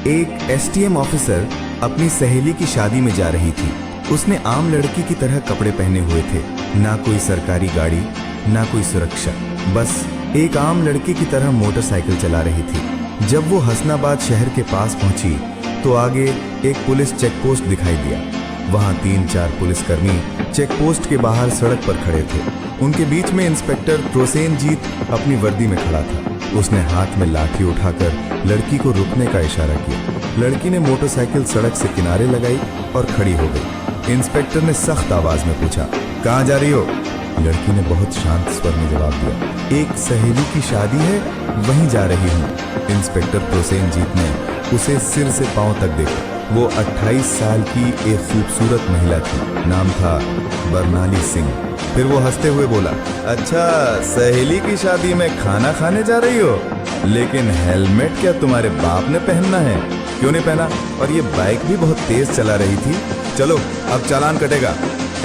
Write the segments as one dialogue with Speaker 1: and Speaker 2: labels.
Speaker 1: एक STM officer अपनी सहेली की शादी में जा रही थी। उसने आम लड़की की तरह कपड़े पहने हुए थे, ना कोई सरकारी गाड़ी, ना कोई सुरक्षा, बस एक आम लड़की की तरह मोटरसाइकिल चला रही थी। जब वो हसनाबाद शहर के पास पहुंची तो आगे एक पुलिस चेक पोस्ट दिखाई दिया। वहां 3-4 पुलिसकर्मी चेक पोस्ट के बाहर सड़क पर खड़े थे। उनके बीच में इंस्पेक्टर प्रोसेनजीत अपनी वर्दी में खड़ा था। उसने हाथ में लाठी उठाकर लड़की को रुकने का इशारा किया। लड़की ने मोटरसाइकिल सड़क से किनारे लगाई और खड़ी हो गई। इंस्पेक्टर ने सख्त आवाज में पूछा, कहाँ जा रही हो? लड़की ने बहुत शांत स्वर में जवाब दिया, एक सहेली की शादी है, वहीं जा रही हूँ। इंस्पेक्टर प्रोसेनजीत ने उसे सिर से पांव तक देखा। वो 28 साल की एक खूबसूरत महिला थी। नाम था बरनाली सिंह। फिर वो हंसते हुए बोला, अच्छा, सहेली की शादी में खाना खाने जा रही हो? लेकिन हेलमेट क्या तुम्हारे बाप ने पहनना है? क्यों नहीं पहना? और ये बाइक भी बहुत तेज चला रही थी। चलो अब चालान कटेगा।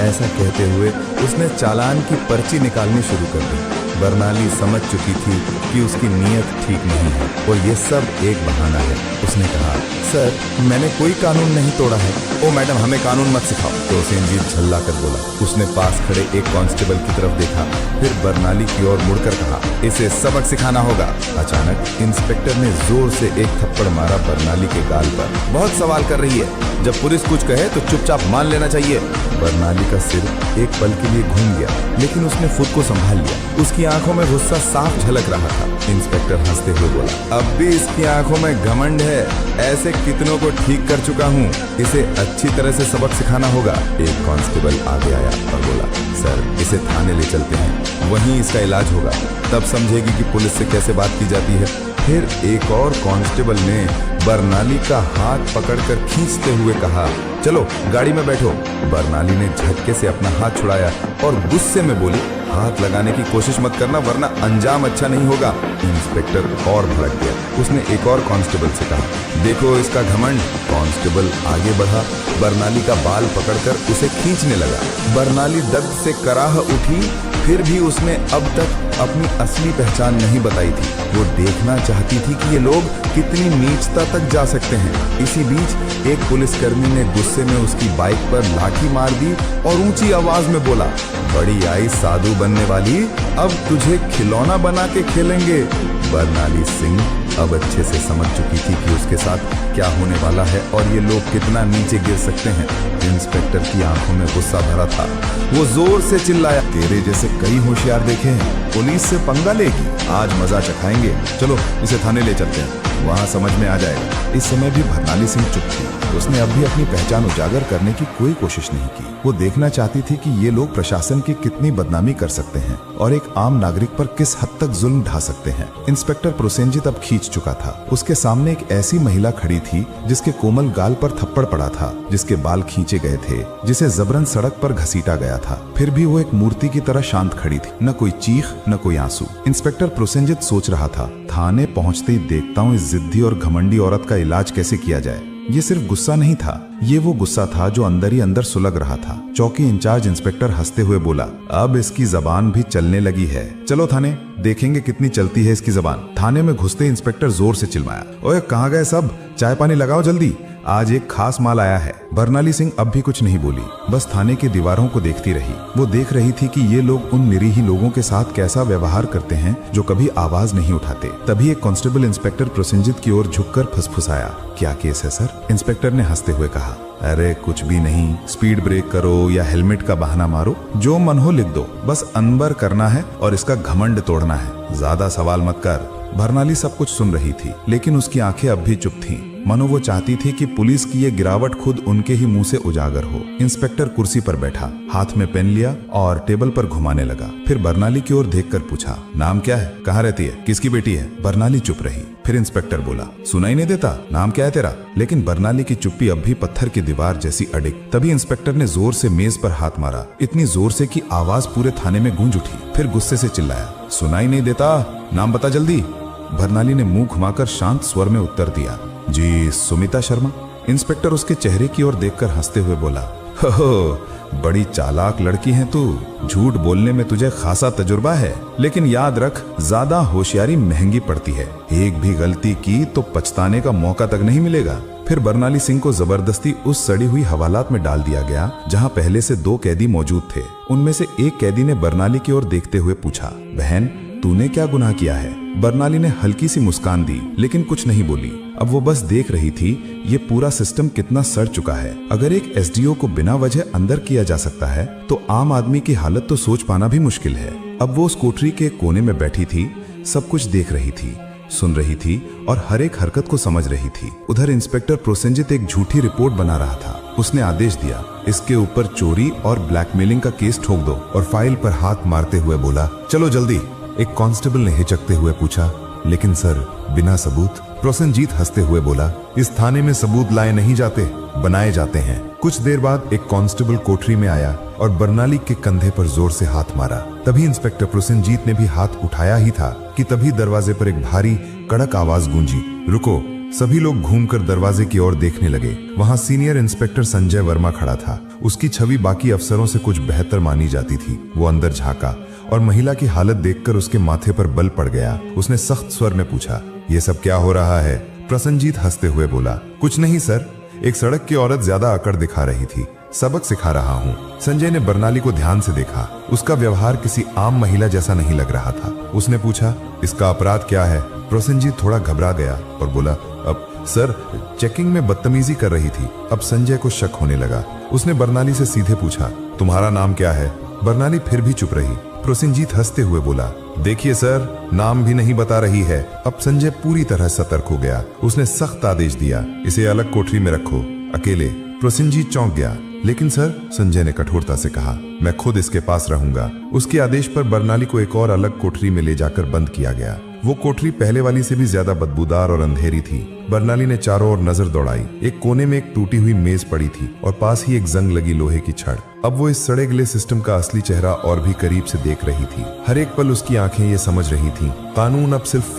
Speaker 1: ऐसा कहते हुए उसने चालान की पर्ची निकालनी शुरू कर दी। बरनाली समझ चुकी थी कि उसकी नीयत ठीक नहीं है और ये सब एक बहाना है। उसने कहा, सर, मैंने कोई कानून नहीं तोड़ा है। ओ मैडम, हमें कानून मत सिखाओ, प्रोसेनजीत झल्ला कर बोला। उसने पास खड़े एक कांस्टेबल की तरफ देखा, फिर बरनाली की ओर मुड़कर कहा, इसे सबक सिखाना होगा। अचानक इंस्पेक्टर ने जोर से एक थप्पड़ मारा बरनाली के गाल पर। बहुत सवाल कर रही है, जब पुलिस कुछ कहे तो चुपचाप मान लेना चाहिए। बरनाली का सिर एक पल के लिए घूम गया, लेकिन उसने खुद को संभाल लिया। उसकी आंखों में गुस्सा साफ झलक रहा था। इंस्पेक्टर हंसते हुए बोला, अब भी इसकी आंखों में घमंड है। ऐसे कितनों को ठीक कर चुका हूँ, इसे अच्छी तरह से सबक सिखाना होगा। एक कांस्टेबल आगे आया और बोला, सर, इसे थाने ले चलते हैं, वहीं इसका इलाज होगा, तब समझेगी कि पुलिस से कैसे बात की जाती है। फिर एक और कांस्टेबल ने बरनाली का हाथ पकड़कर खींचते हुए कहा, चलो गाड़ी में बैठो। बरनाली ने झटके से अपना हाथ छुड़ाया और गुस्से में बोली, हाथ लगाने की कोशिश मत करना वरना अंजाम अच्छा नहीं होगा। इंस्पेक्टर और भड़क गया। उसने एक और कांस्टेबल से कहा, देखो इसका घमंड। कांस्टेबल आगे बढ़ा, बरनाली का बाल पकड़कर उसे खींचने लगा। बरनाली दर्द से कराह उठी, फिर भी उसने अब तक अपनी असली पहचान नहीं बताई थी। वो देखना चाहती थी कि ये लोग कितनी नीचता तक जा सकते हैं। इसी बीच एक पुलिसकर्मी ने गुस्से में उसकी बाइक पर लाठी मार दी और ऊंची आवाज में बोला, बड़ी आई साधु बनने वाली, अब तुझे खिलौना बना के खेलेंगे। बरनाली सिंह अब अच्छे से समझ चुकी थी कि उसके साथ क्या होने वाला है और ये लोग कितना नीचे गिर सकते हैं। इंस्पेक्टर की आंखों में गुस्सा भरा था। वो जोर से चिल्लाया, तेरे जैसे कई होशियार देखे हैं, पुलिस से पंगा लेगी, आज मजा चखाएंगे। चलो इसे थाने ले चलते हैं, वहाँ समझ में आ जाएगा। इस समय भी बरनाली सिंह चुप थी। उसने अभी अपनी पहचान उजागर करने की कोई कोशिश नहीं की। वो देखना चाहती थी कि ये लोग प्रशासन की कितनी बदनामी कर सकते हैं और एक आम नागरिक पर किस हद तक जुल्म ढा सकते हैं। इंस्पेक्टर प्रोसेनजीत अब खींच चुका था। उसके सामने एक ऐसी महिला खड़ी थी जिसके कोमल गाल पर थप्पड़ पड़ा था, जिसके बाल खींचे गए थे, जिसे जबरन सड़क पर घसीटा गया था। फिर भी वो एक मूर्ति की तरह शांत खड़ी थी, न कोई चीख न कोई आंसू। इंस्पेक्टर प्रोसेनजीत सोच रहा था, थाने पहुंचते ही देखता हूँ इस जिद्दी और घमंडी औरत का इलाज कैसे किया जाए। ये सिर्फ गुस्सा नहीं था, ये वो गुस्सा था जो अंदर ही अंदर सुलग रहा था। चौकी इंचार्ज इंस्पेक्टर हंसते हुए बोला, अब इसकी जबान भी चलने लगी है, चलो थाने देखेंगे कितनी चलती है इसकी जबान। थाने में घुसते इंस्पेक्टर जोर से चिल्लाया, ओए कहाँ गए सब, चाय पानी लगाओ जल्दी, आज एक खास माल आया है। बरनाली सिंह अब भी कुछ नहीं बोली, बस थाने की दीवारों को देखती रही। वो देख रही थी कि ये लोग उन निरीह लोगों के साथ कैसा व्यवहार करते हैं जो कभी आवाज नहीं उठाते। तभी एक कांस्टेबल इंस्पेक्टर प्रोसेनजीत की ओर झुककर फुसफुसाया, क्या केस है सर? इंस्पेक्टर ने हंसते हुए कहा, अरे कुछ भी नहीं, स्पीड ब्रेक करो या हेलमेट का बहाना मारो, जो मन हो लिख दो, बस अनबर करना है और इसका घमंड तोड़ना है, ज्यादा सवाल मत कर। बरनाली सब कुछ सुन रही थी, लेकिन उसकी आंखें अब भी चुप थीं। मानो वो चाहती थी कि पुलिस की ये गिरावट खुद उनके ही मुंह से उजागर हो। इंस्पेक्टर कुर्सी पर बैठा, हाथ में पेन लिया और टेबल पर घुमाने लगा। फिर बरनाली की ओर देखकर पूछा, नाम क्या है, कहाँ रहती है, किसकी बेटी है? बरनाली चुप रही। फिर इंस्पेक्टर बोला, सुनाई नहीं देता, नाम क्या है तेरा? लेकिन बरनाली की चुप्पी अब भी पत्थर की दीवार जैसी अडिग। तभी इंस्पेक्टर ने जोर से मेज पर हाथ मारा, इतनी जोर से कि आवाज पूरे थाने में गूंज उठी। फिर गुस्से से चिल्लाया, सुनाई नहीं देता, नाम बता जल्दी। बरनाली ने मुंह घुमाकर शांत स्वर में उत्तर दिया, जी सुमिता शर्मा। इंस्पेक्टर उसके चेहरे की ओर देखकर हंसते हुए बोला,
Speaker 2: हो, बड़ी चालाक लड़की है तू। झूठ बोलने में तुझे खासा तजुर्बा है, लेकिन याद रख, ज्यादा होशियारी महंगी पड़ती है। एक भी गलती की तो पछताने का मौका तक नहीं मिलेगा। फिर बरनाली सिंह को जबरदस्ती उस सड़ी हुई हवालात में डाल दिया गया जहां पहले से 2 कैदी मौजूद थे। उनमें से एक कैदी ने बरनाली की ओर देखते हुए पूछा, बहन तूने क्या गुनाह किया है? बरनाली ने हल्की सी मुस्कान दी, लेकिन कुछ नहीं बोली। अब वो बस देख रही थी ये पूरा सिस्टम कितना सड़ चुका है। अगर एक एसडीओ को बिना वजह अंदर किया जा सकता है तो आम आदमी की हालत तो सोच पाना भी मुश्किल है। अब वो उस कोठरी के कोने में बैठी थी, सब कुछ देख रही थी, सुन रही थी और हर एक हरकत को समझ रही थी। उधर इंस्पेक्टर प्रोसेनजीत एक झूठी रिपोर्ट बना रहा था। उसने आदेश दिया, इसके ऊपर चोरी और ब्लैकमेलिंग का केस ठोक दो, और फाइल पर हाथ मारते हुए बोला, चलो जल्दी। एक कांस्टेबल ने हिचकते हुए पूछा, लेकिन सर बिना सबूत? प्रोसेनजीत हंसते हुए बोला, इस थाने में सबूत लाए नहीं जाते, बनाए जाते हैं। कुछ देर बाद एक कांस्टेबल कोठरी में आया और बरनाली के कंधे पर जोर से हाथ मारा। तभी इंस्पेक्टर प्रोसेनजीत ने भी हाथ उठाया ही था कि तभी दरवाजे पर एक भारी कड़क आवाज गूंजी, रुको। सभी लोग घूमकर दरवाजे की ओर देखने लगे। वहां सीनियर इंस्पेक्टर संजय वर्मा खड़ा था। उसकी छवि बाकी अफसरों से कुछ बेहतर मानी जाती थी। वो अंदर झांका और महिला की हालत देखकर उसके माथे पर बल पड़ गया। उसने सख्त स्वर में पूछा, ये सब क्या हो रहा है? प्रोसेनजीत हंसते हुए बोला, कुछ नहीं सर, एक सड़क की औरत ज्यादा अकड़ दिखा रही थी, सबक सिखा रहा हूँ। संजय ने बरनाली को ध्यान से देखा। उसका व्यवहार किसी आम महिला जैसा नहीं लग रहा था। उसने पूछा, इसका अपराध क्या है? प्रोसेनजीत थोड़ा घबरा गया और बोला, अब सर चेकिंग में बदतमीजी कर रही थी। अब संजय को शक होने लगा। उसने बरनाली से सीधे पूछा, तुम्हारा नाम क्या है? बरनाली फिर भी चुप रही। प्रोसेनजीत हंसते हुए बोला, देखिए सर, नाम भी नहीं बता रही है। अब संजय पूरी तरह सतर्क हो गया। उसने सख्त आदेश दिया, इसे अलग कोठरी में रखो, अकेले। प्रोसेनजीत चौंक गया। लेकिन सर, संजय ने कठोरता से कहा, मैं खुद इसके पास रहूंगा। उसके आदेश पर बरनाली को एक और अलग कोठरी में ले जाकर बंद किया गया। वो कोठरी पहले वाली से भी ज्यादा बदबूदार और अंधेरी थी। बरनाली ने चारों ओर नजर दौड़ाई। एक कोने में एक टूटी हुई मेज पड़ी थी और पास ही एक जंग लगी लोहे की छड़। अब वो इस सड़े गले सिस्टम का असली चेहरा और भी करीब से देख रही थी। हर एक पल उसकी आंखें ये समझ रही थीं, कानून अब सिर्फ